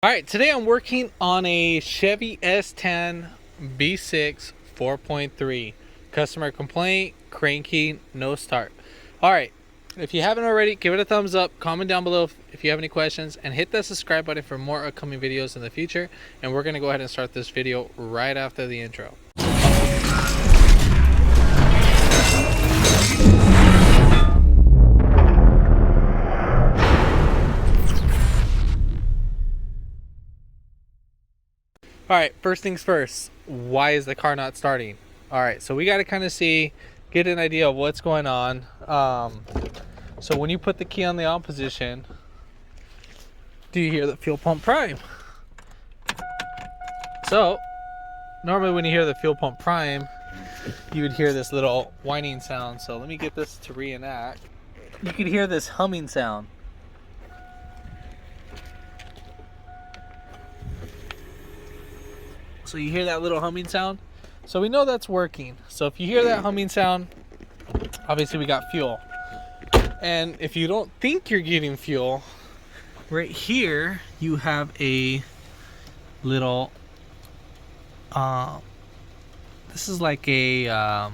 All right, today I'm working on a Chevy S10 B6 4.3. Customer complaint, cranky, no start. All right, if you haven't already, give it a thumbs up, comment down below if you have any questions, and hit that subscribe button for more upcoming videos in the future. And we're gonna go ahead and start this video right after the intro. All right, first things first, why is the car not starting? All right, so we got to kind of get an idea of what's going on. So when you put the key on the on position, do you hear the fuel pump prime? So normally when you hear the fuel pump prime, you would hear this little whining sound. So let me get this to reenact. You could hear this humming sound. So you hear that little humming sound? So we know that's working. So if you hear that humming sound, obviously we got fuel. And if you don't think you're getting fuel, right here you have a little, this is like a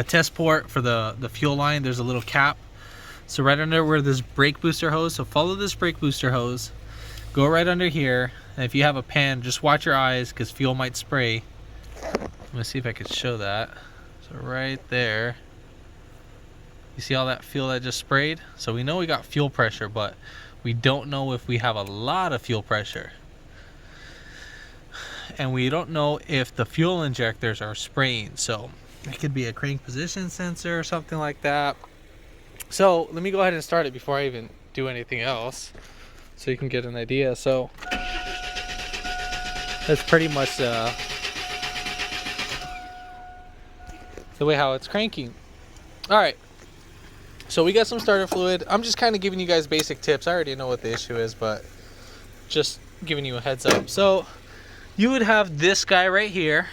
test port for the fuel line. There's a little cap. So right under where this brake booster hose, so follow this brake booster hose, go right under here. And if you have a pan, just watch your eyes because fuel might spray. I'm gonna see if I can show that. So right there, you see all that fuel that just sprayed? So we know we got fuel pressure, but we don't know if we have a lot of fuel pressure. And we don't know if the fuel injectors are spraying. So it could be a crank position sensor or something like that. So let me go ahead and start it before I even do anything else, so you can get an idea. So that's pretty much the way how it's cranking. All right, so we got some starter fluid. I'm just kind of giving you guys basic tips. I already know what the issue is, but just giving you a heads up. So you would have this guy right here,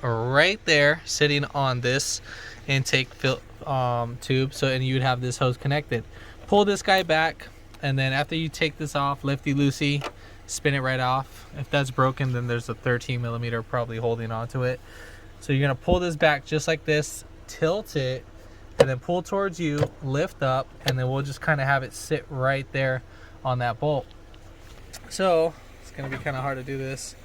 right there, sitting on this intake tube. So, and you would have this hose connected. Pull this guy back, and then after you take this off, lefty loosey, spin it right off. If that's broken, then there's a 13 millimeter probably holding onto it. So you're gonna pull this back just like this, tilt it, and then pull towards you, lift up, and then we'll just kind of have it sit right there on that bolt. So it's gonna be kind of hard to do this.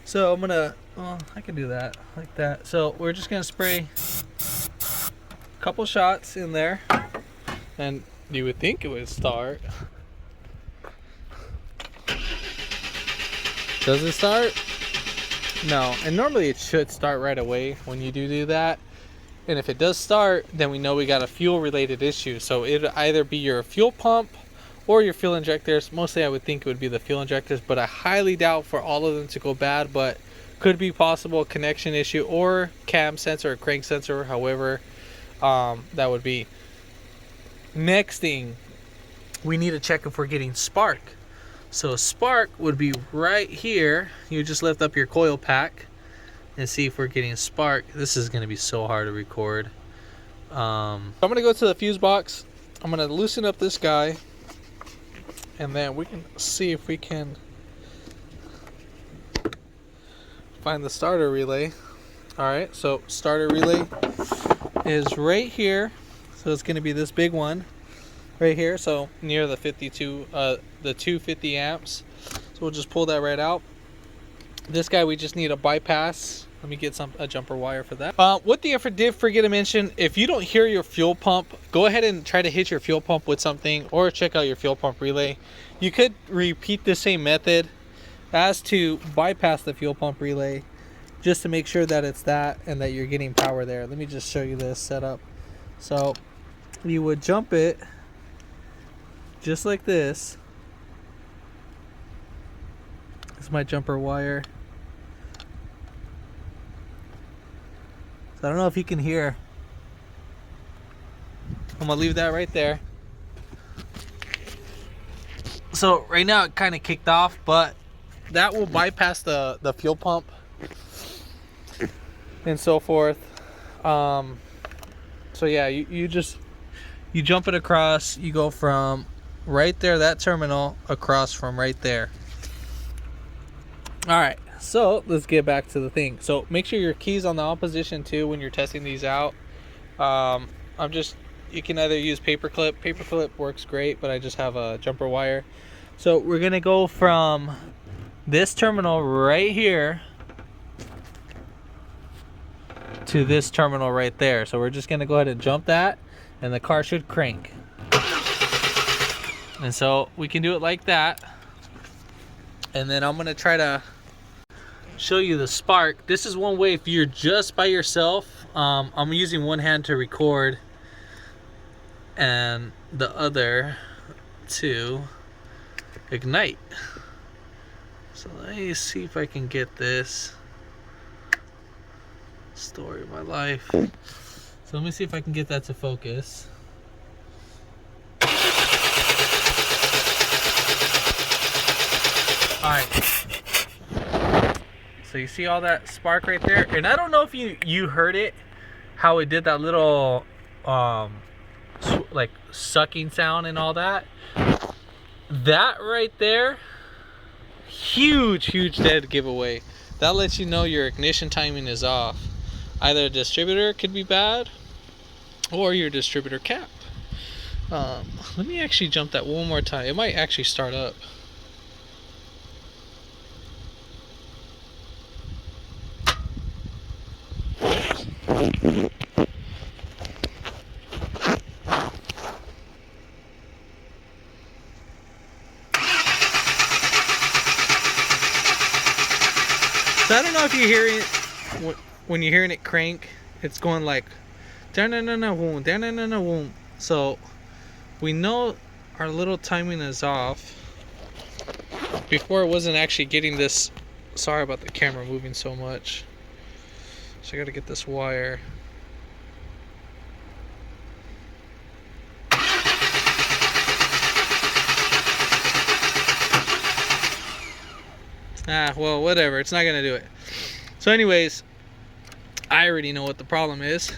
So I'm gonna, well, I can do that like that. So we're just gonna spray a couple shots in there, and you would think it would start. Does it start? No. And normally it should start right away when you do that. And if it does start, then we know we got a fuel related issue. So it'd either be your fuel pump or your fuel injectors. Mostly I would think it would be the fuel injectors, but I highly doubt for all of them to go bad, but could be possible connection issue or cam sensor or crank sensor, however that would be. Next thing, we need to check if we're getting spark. So spark would be right here. You just lift up your coil pack and see if we're getting spark. This is going to be so hard to record. I'm going to go to the fuse box. I'm going to loosen up this guy, and then we can see if we can find the starter relay. All right, so starter relay is right here. So it's going to be this big one right here, so near the 250 amps. So we'll just pull that right out. This guy, we just need a bypass. Let me get a jumper wire for that. What I did forget to mention, if you don't hear your fuel pump, go ahead and try to hit your fuel pump with something, or check out your fuel pump relay. You could repeat the same method as to bypass the fuel pump relay, just to make sure that it's that and that you're getting power there. Let me just show you this setup. So you would jump it just like this. This is my jumper wire. So I don't know if you can hear. I'm gonna leave that right there. So right now it kind of kicked off, but that will bypass the fuel pump and so forth. So yeah, you jump it across. You go from right there, that terminal across from right there. All right, so let's get back to the thing. So make sure your key's on the opposition too when you're testing these out. You can either use paperclip. Paperclip works great, but I just have a jumper wire. So we're gonna go from this terminal right here to this terminal right there. So we're just gonna go ahead and jump that, and the car should crank. And so we can do it like that. And then I'm gonna try to show you the spark. This is one way if you're just by yourself. I'm using one hand to record and the other to ignite. So let me see if I can get this. Story of my life. So let me see if I can get that to focus. Alright. So you see all that spark right there? And I don't know if you heard it, how it did that little like sucking sound and all that. That right there, huge dead giveaway. That lets you know your ignition timing is off. Either a distributor could be bad or your distributor cap. Let me actually jump that one more time. It might actually start up. So I don't know if you're hearing it, when you're hearing it crank, it's going like down. So we know our little timing is off. Before it wasn't actually getting this. Sorry about the camera moving so much. So I gotta get this wire. Well, whatever. It's not gonna do it. So anyways, I already know what the problem is,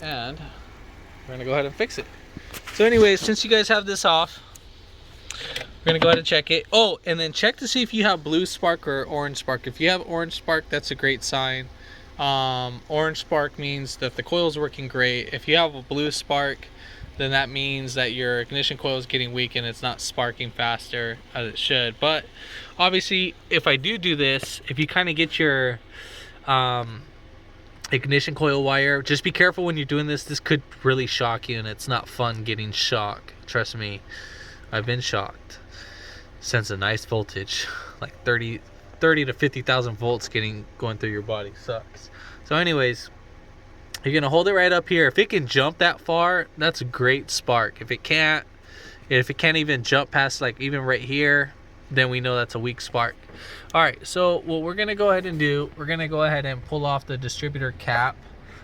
and we're gonna go ahead and fix it. So anyways, since you guys have this off, we're gonna go ahead and check it. Oh, and then check to see if you have blue spark or orange spark. If you have orange spark, that's a great sign. Orange spark means that the coil's working great. If you have a blue spark, then that means that your ignition coil is getting weak and it's not sparking faster as it should. But obviously, if I do this, if you kind of get your ignition coil wire, just be careful when you're doing this. This could really shock you, and it's not fun getting shock. Trust me, I've been shocked. Sends a nice voltage, like 30 to 50,000 volts going through your body. Sucks. So anyways, you're gonna hold it right up here. If it can jump that far, that's a great spark. If it can't even jump past like even right here, then we know that's a weak spark. All right, so what we're gonna go ahead and do, we're gonna go ahead and pull off the distributor cap.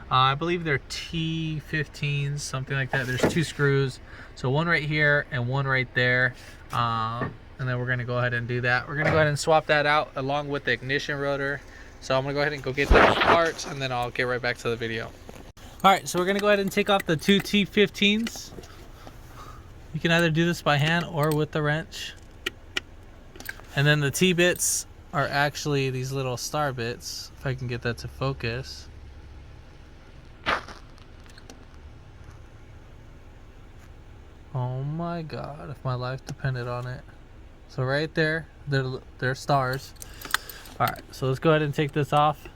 I believe they're T15s, something like that. There's 2 screws, so one right here and one right there. And then we're gonna go ahead and do that. We're gonna go ahead and swap that out along with the ignition rotor. So I'm gonna go ahead and go get those parts, and then I'll get right back to the video. All right, so we're gonna go ahead and take off the 2 T15s. You can either do this by hand or with the wrench. And then the T-bits are actually these little star bits, if I can get that to focus. Oh my God, if my life depended on it. So right there, they're stars. All right, so let's go ahead and take this off.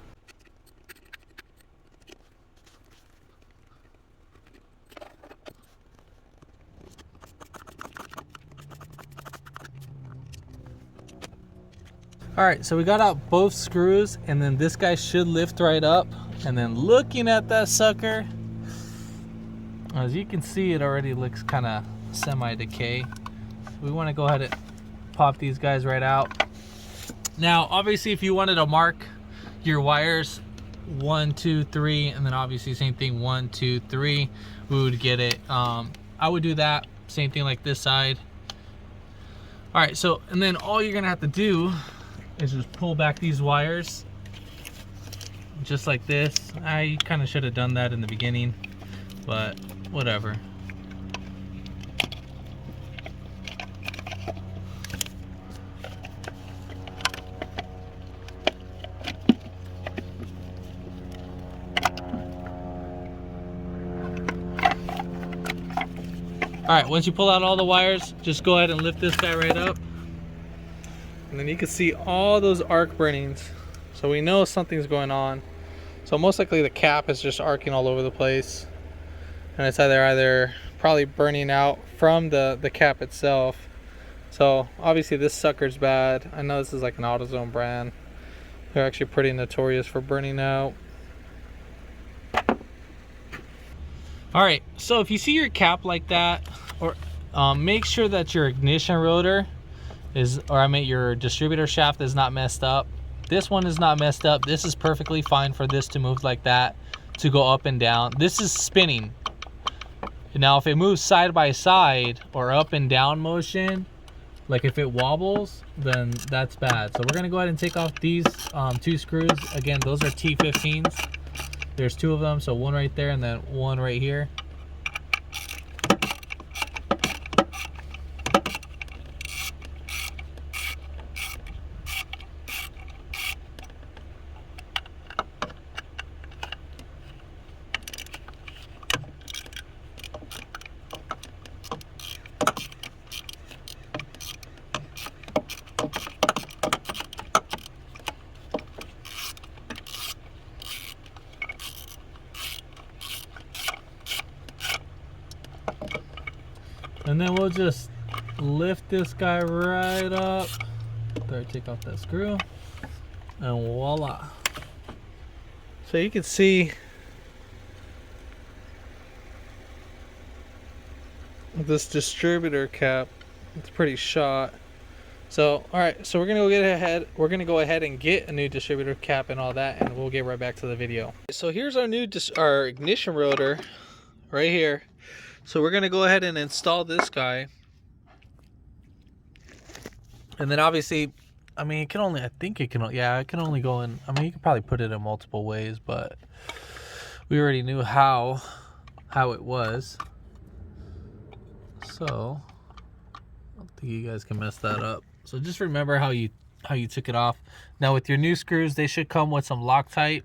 All right, so we got out both screws, and then this guy should lift right up. And then looking at that sucker, as you can see, it already looks kind of semi-decay. We want to go ahead and pop these guys right out. Now, obviously, if you wanted to mark your wires 1, 2, 3, and then obviously same thing 1, 2, 3, we would get it. I would do that. Same thing like this side. All right, so and then all you're gonna have to do is just pull back these wires just like this. I kind of should have done that in the beginning, but whatever. All right, once you pull out all the wires, just go ahead and lift this guy right up. And then you can see all those arc burnings. So we know something's going on. So most likely the cap is just arcing all over the place. And it's either probably burning out from the cap itself. So obviously this sucker's bad. I know this is like an AutoZone brand. They're actually pretty notorious for burning out. Alright, so if you see your cap like that, or make sure that your ignition rotor is, or I mean your distributor shaft is not messed up. This one is not messed up. This is perfectly fine for this to move like that, to go up and down. This is spinning. Now if it moves side by side or up and down motion, like if it wobbles, then that's bad. So we're gonna go ahead and take off these 2 screws. Again, those are T15s. There's 2 of them, so one right there and then one right here. And then we'll just lift this guy right up. There, take off that screw. And voila. So you can see this distributor cap, it's pretty shot. So alright, so we're gonna go ahead and get a new distributor cap and all that, and we'll get right back to the video. So here's our new our ignition rotor right here. So we're gonna go ahead and install this guy. And then obviously, I mean, it can only, I think it can, yeah, it can only go in, I mean, you can probably put it in multiple ways, but we already knew how it was. So, I don't think you guys can mess that up. So just remember how you took it off. Now with your new screws, they should come with some Loctite.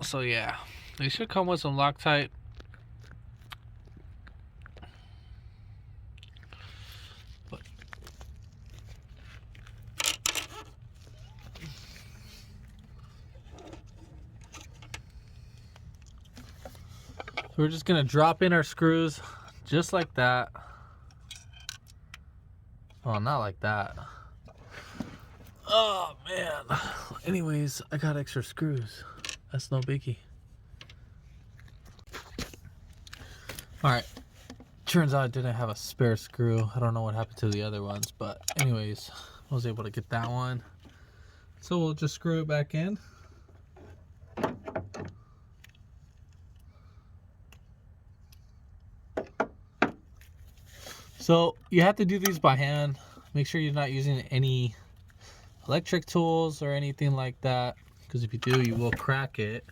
So yeah, they should come with some Loctite. But so we're just gonna drop in our screws just like that. Oh, not like that. Oh man. Anyways, I got extra screws. That's no biggie. Alright. Turns out I didn't have a spare screw. I don't know what happened to the other ones, but anyways, I was able to get that one. So we'll just screw it back in. So you have to do these by hand. Make sure you're not using any electric tools or anything like that, because if you do, you will crack it.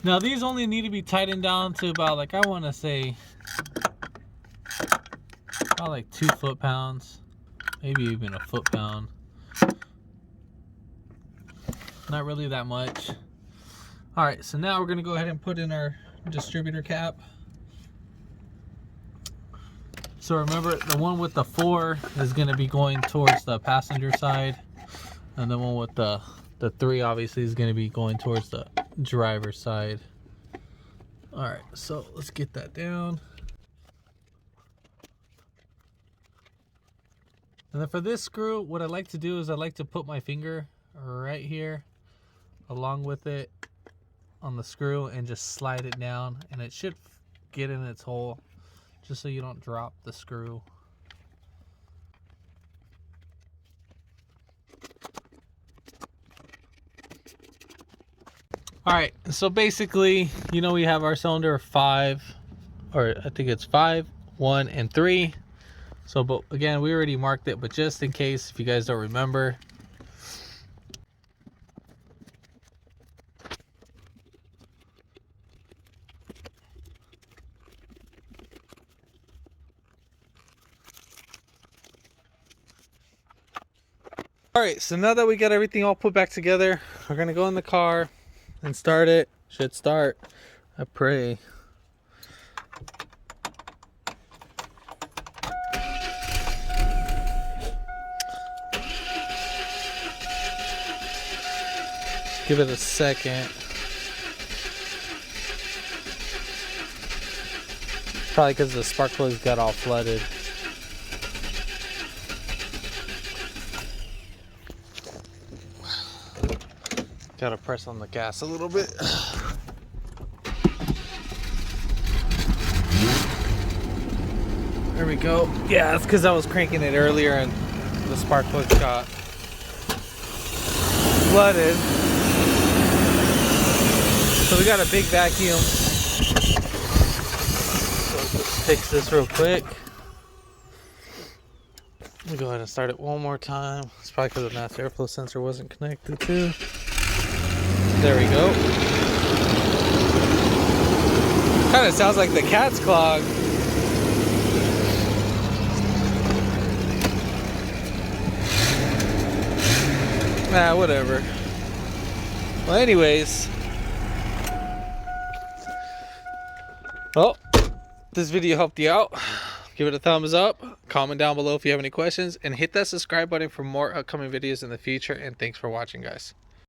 Now these only need to be tightened down to about, like, I want to say about like 2 foot-pounds, maybe even a foot-pound. Not really that much. All right, so now we're gonna go ahead and put in our distributor cap. So remember, the one with the 4 is gonna be going towards the passenger side, and the one with the 3 obviously is gonna be going towards the driver's side. All right, so let's get that down. And then for this screw, what I like to do is I like to put my finger right here along with it on the screw and just slide it down, and it should get in its hole, just so you don't drop the screw. All right, so basically, you know, we have our cylinder 5, or I think it's 5, 1, and 3. So, but again, we already marked it, but just in case, if you guys don't remember. All right, so now that we got everything all put back together, we're gonna go in the car and start it. Should start, I pray. Give it a second. Probably because the spark plugs got all flooded. Gotta press on the gas a little bit. There we go. Yeah, that's because I was cranking it earlier and the spark plugs got flooded. So we got a big vacuum. So let's just fix this real quick. Let me go ahead and start it one more time. It's probably because the mass airflow sensor wasn't connected to. There we go. Kind of sounds like the cat's clog. Nah, whatever. Well, anyways. Well, this video helped you out. Give it a thumbs up. Comment down below if you have any questions. And hit that subscribe button for more upcoming videos in the future. And thanks for watching, guys.